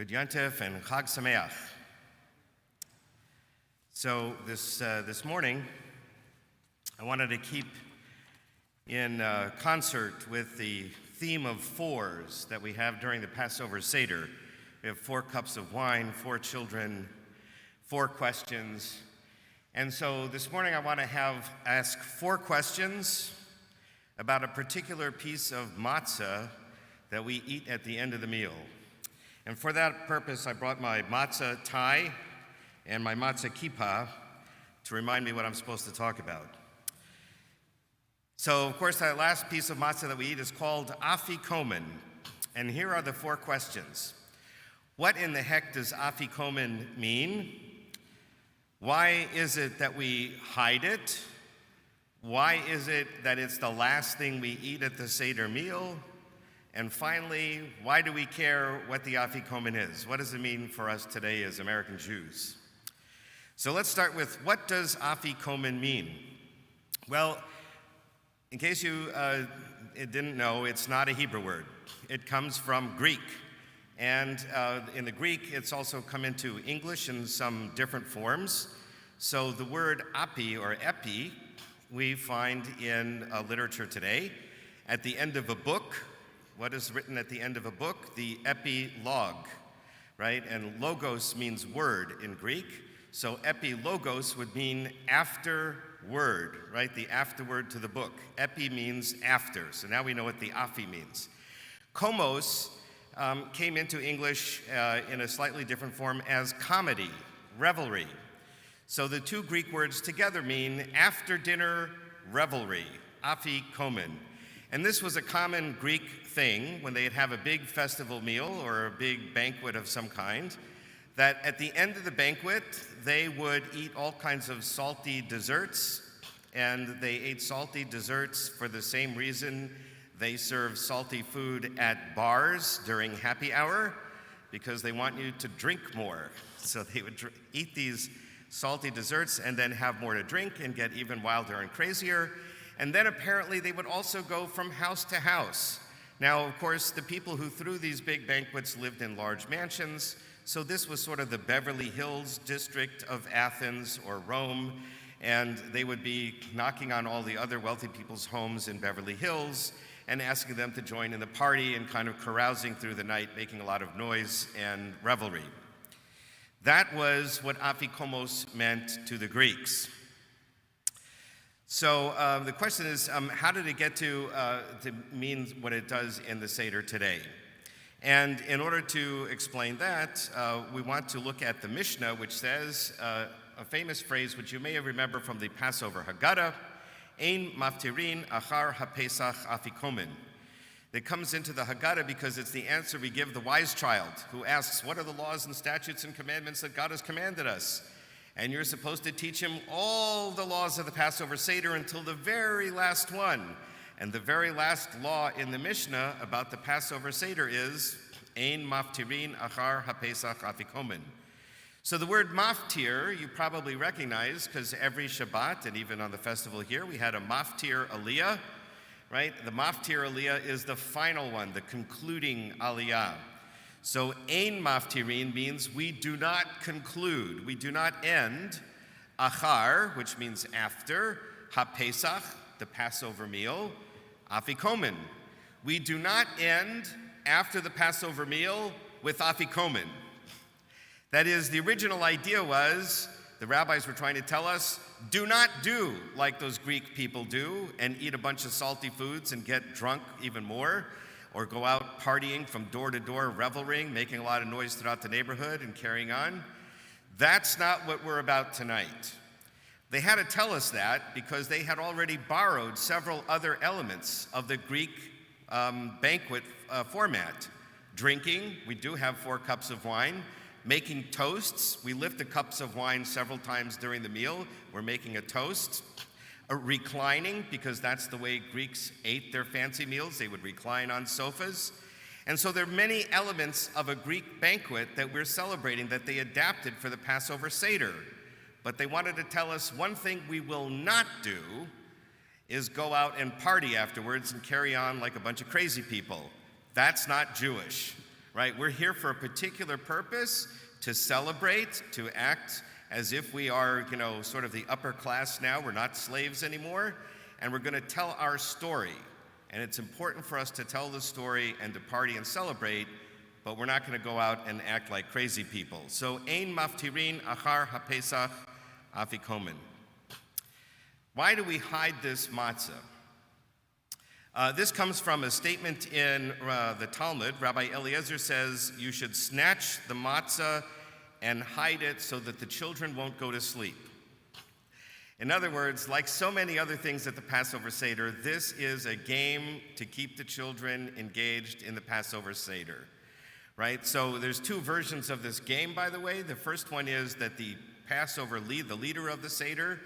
Good Yontif and Chag Sameach. So this morning, I wanted to keep in concert with the theme of fours that we have during the Passover Seder. We have 4 cups of wine, 4 children, 4 questions. And so this morning I want to ask 4 questions about a particular piece of matzah that we eat at the end of the meal. And for that purpose, I brought my matzah tie and my matzah kippah to remind me what I'm supposed to talk about. So, of course, that last piece of matzah that we eat is called Afikomen. And here are the 4 questions. What in the heck does Afikomen mean? Why is it that we hide it? Why is it that it's the last thing we eat at the Seder meal? And finally, why do we care what the Afikomen is? What does it mean for us today as American Jews? So let's start with, what does Afikomen mean? Well, in case you didn't know, it's not a Hebrew word. It comes from Greek. And in the Greek, it's also come into English in some different forms. So the word api or epi, we find in literature today. At the end of a book, what is written at the end of a book? The epilogue, right? And logos means word in Greek. So epilogos would mean after word, right? The afterword to the book. Epi means after. So now we know what the afi means. Komos came into English in a slightly different form as comedy, revelry. So the 2 Greek words together mean after dinner revelry, Afikomen. And this was a common Greek thing when they'd have a big festival meal or a big banquet of some kind, that at the end of the banquet, they would eat all kinds of salty desserts, and they ate salty desserts for the same reason they serve salty food at bars during happy hour, because they want you to drink more. So they would eat these salty desserts and then have more to drink and get even wilder and crazier. And then apparently they would also go from house to house. Now, of course, the people who threw these big banquets lived in large mansions, so this was sort of the Beverly Hills district of Athens or Rome, and they would be knocking on all the other wealthy people's homes in Beverly Hills and asking them to join in the party and kind of carousing through the night, making a lot of noise and revelry. That was what Afikomos meant to the Greeks. So the question is, how did it get to mean what it does in the Seder today? And in order to explain that, we want to look at the Mishnah, which says a famous phrase which you may have remembered from the Passover Haggadah, Ein maftirin achar haPesach Afikomen. It comes into the Haggadah because it's the answer we give the wise child who asks, what are the laws and statutes and commandments that God has commanded us? And you're supposed to teach him all the laws of the Passover Seder until the very last one. And the very last law in the Mishnah about the Passover Seder is Ein maftirin achar haPesach Afikomen. So the word maftir you probably recognize, because every Shabbat and even on the festival here we had a maftir aliyah, right? The maftir aliyah is the final one, the concluding aliyah. So ein maftirin means we do not conclude, we do not end, achar, which means after, haPesach, the Passover meal, Afikomen. We do not end after the Passover meal with Afikomen. That is, the original idea was, the rabbis were trying to tell us, do not do like those Greek people do and eat a bunch of salty foods and get drunk even more, or go out partying from door to door, revelrying, making a lot of noise throughout the neighborhood and carrying on. That's not what we're about tonight. They had to tell us that because they had already borrowed several other elements of the Greek banquet format. Drinking, we do have 4 cups of wine. Making toasts, we lift the cups of wine several times during the meal. We're making a toast. Reclining, because that's the way Greeks ate their fancy meals. They would recline on sofas. And so there are many elements of a Greek banquet that we're celebrating that they adapted for the Passover Seder. But they wanted to tell us one thing we will not do is go out and party afterwards and carry on like a bunch of crazy people. That's not Jewish. right? We're here for a particular purpose, to celebrate, to act as if we are, sort of the upper class now. We're not slaves anymore, and we're going to tell our story. And it's important for us to tell the story and to party and celebrate, but we're not going to go out and act like crazy people. So, ein maftirin achar haPesach Afikomen. Why do we hide this matzah? This comes from a statement in the Talmud. Rabbi Eliezer says you should snatch the matzah and hide it so that the children won't go to sleep. In other words, like so many other things at the Passover Seder, this is a game to keep the children engaged in the Passover Seder, right? So there's two versions of this game, by the way. The first one is that the Passover the leader of the Seder,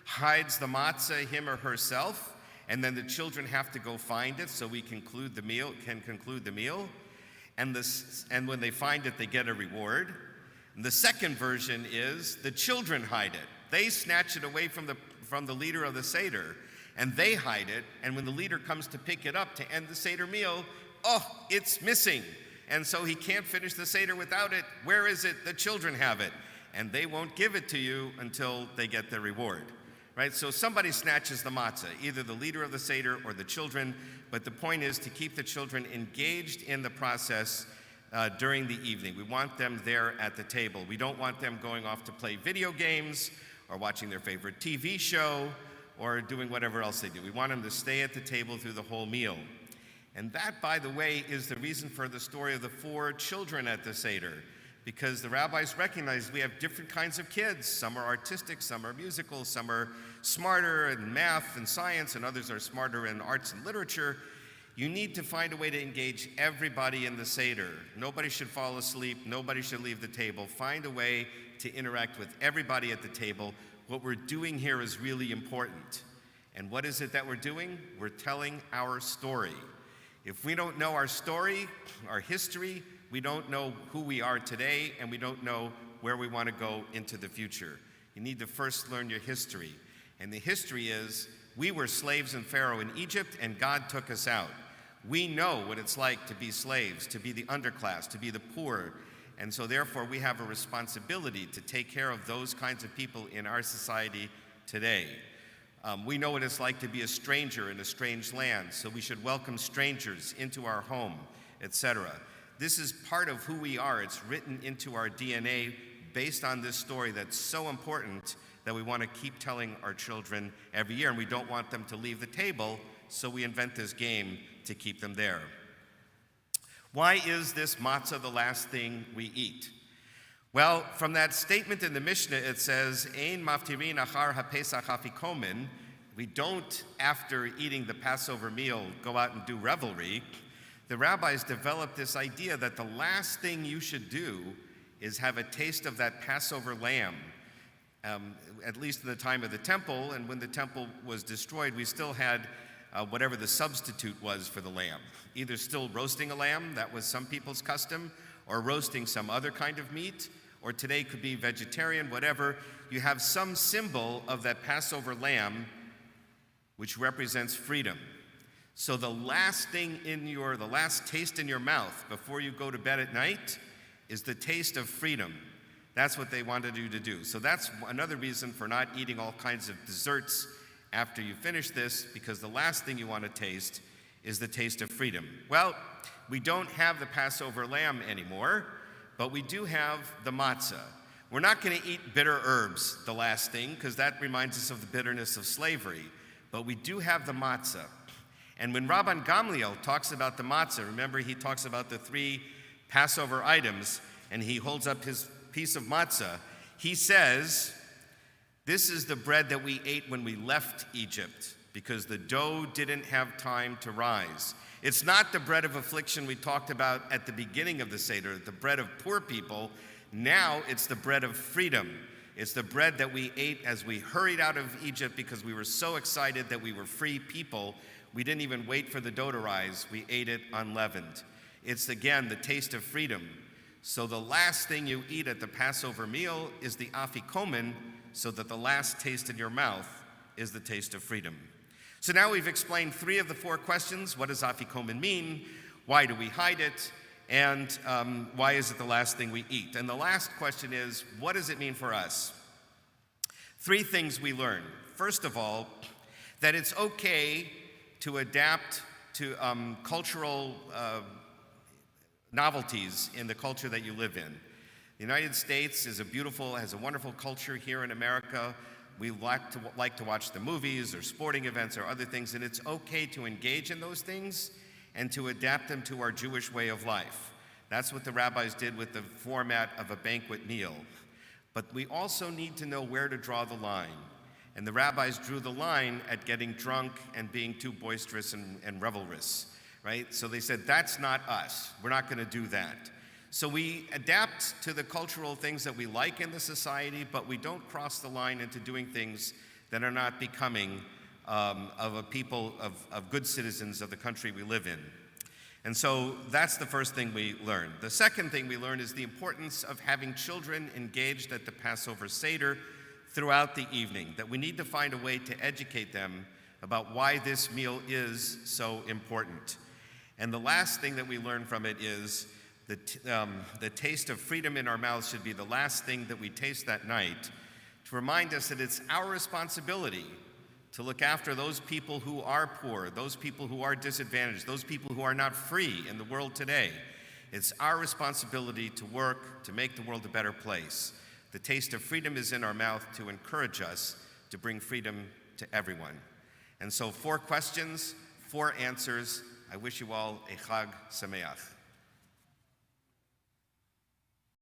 hides the matzah, him or herself, and then the children have to go find it so we can conclude the meal. And when they find it, they get a reward. And the second version is the children hide it. They snatch it away from the leader of the Seder, and they hide it. And when the leader comes to pick it up to end the Seder meal, it's missing. And so he can't finish the Seder without it. Where is it? The children have it. And they won't give it to you until they get their reward. Right? So somebody snatches the matzah, either the leader of the Seder or the children, but the point is to keep the children engaged in the process during the evening. We want them there at the table. We don't want them going off to play video games or watching their favorite TV show or doing whatever else they do. We want them to stay at the table through the whole meal. And that, by the way, is the reason for the story of the 4 children at the Seder, because the rabbis recognize we have different kinds of kids. Some are artistic, some are musical, some are smarter in math and science, and others are smarter in arts and literature. You need to find a way to engage everybody in the Seder. Nobody should fall asleep. Nobody should leave the table. Find a way to interact with everybody at the table. What we're doing here is really important. And what is it that we're doing? We're telling our story. If we don't know our story, our history, we don't know who we are today, and we don't know where we want to go into the future. You need to first learn your history. And the history is, we were slaves in Pharaoh in Egypt, and God took us out. We know what it's like to be slaves, to be the underclass, to be the poor. And so therefore, we have a responsibility to take care of those kinds of people in our society today. We know what it's like to be a stranger in a strange land, so we should welcome strangers into our home, etc. This is part of who we are. It's written into our DNA based on this story that's so important that we want to keep telling our children every year, and we don't want them to leave the table, so we invent this game to keep them there. Why is this matzah the last thing we eat? Well, from that statement in the Mishnah, it says, Ein maftirin achar haPesach Afikomen. We don't, after eating the Passover meal, go out and do revelry. The rabbis developed this idea that the last thing you should do is have a taste of that Passover lamb. At least in the time of the temple, and when the temple was destroyed, we still had whatever the substitute was for the lamb. Either still roasting a lamb, that was some people's custom, or roasting some other kind of meat, or today could be vegetarian, whatever. You have some symbol of that Passover lamb, which represents freedom. So the last taste in your mouth before you go to bed at night is the taste of freedom. That's what they wanted you to do. So that's another reason for not eating all kinds of desserts after you finish this, because the last thing you want to taste is the taste of freedom. Well, we don't have the Passover lamb anymore, but we do have the matzah. We're not going to eat bitter herbs, the last thing, because that reminds us of the bitterness of slavery. But we do have the matzah. And when Rabban Gamliel talks about the matzah, remember he talks about the 3 Passover items, and he holds up his piece of matzah. He says, this is the bread that we ate when we left Egypt, because the dough didn't have time to rise. It's not the bread of affliction we talked about at the beginning of the Seder, the bread of poor people. Now it's the bread of freedom. It's the bread that we ate as we hurried out of Egypt because we were so excited that we were free people. We didn't even wait for the dough to rise. We ate it unleavened. It's, again, the taste of freedom. So the last thing you eat at the Passover meal is the Afikomen, so that the last taste in your mouth is the taste of freedom. So now we've explained 3 of the 4 questions. What does Afikomen mean? Why do we hide it? And why is it the last thing we eat? And the last question is, what does it mean for us? 3 things we learn. First of all, that it's okay to adapt to cultural novelties in the culture that you live in. The United States has a wonderful culture here in America. We like to watch the movies or sporting events or other things, and it's okay to engage in those things and to adapt them to our Jewish way of life. That's what the rabbis did with the format of a banquet meal. But we also need to know where to draw the line. And the rabbis drew the line at getting drunk and being too boisterous and revelrous, right? So they said, that's not us. We're not going to do that. So we adapt to the cultural things that we like in the society, but we don't cross the line into doing things that are not becoming of a people, of good citizens of the country we live in. And so that's the first thing we learn. The second thing we learn is the importance of having children engaged at the Passover Seder throughout the evening, that we need to find a way to educate them about why this meal is so important. And the last thing that we learn from it is the taste of freedom in our mouths should be the last thing that we taste that night, to remind us that it's our responsibility to look after those people who are poor, those people who are disadvantaged, those people who are not free in the world today. It's our responsibility to work to make the world a better place. The taste of freedom is in our mouth to encourage us to bring freedom to everyone. And so 4 questions, 4 answers. I wish you all a Chag Sameach.